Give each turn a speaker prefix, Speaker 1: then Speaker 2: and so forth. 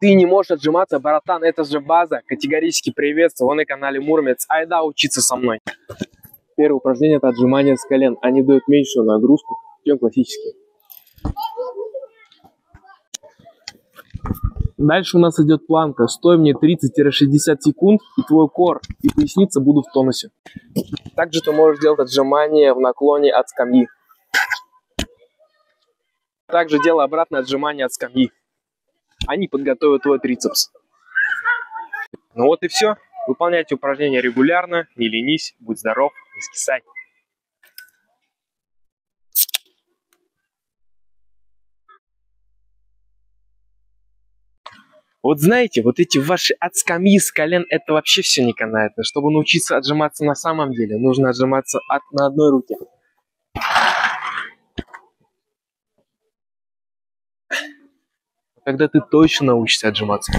Speaker 1: Ты не можешь отжиматься, братан, это же база. Категорически приветствую, вы на канале Муромец. Айда учиться со мной. Первое упражнение — это отжимания с колен. Они дают меньшую нагрузку, чем классические. Дальше у нас идет планка. Стой мне 30-60 секунд, и твой кор и поясница будут в тонусе. Также ты можешь делать отжимания в наклоне от скамьи. Также делай обратное отжимание от скамьи. Они подготовят твой трицепс. Ну вот и все. Выполняйте упражнения регулярно, не ленись, будь здоров, не скисай. Вот знаете, вот эти ваши от скамьи с колен, это вообще все не канает. Чтобы научиться отжиматься на самом деле, нужно отжиматься на одной руке. Когда ты точно научишься отжиматься.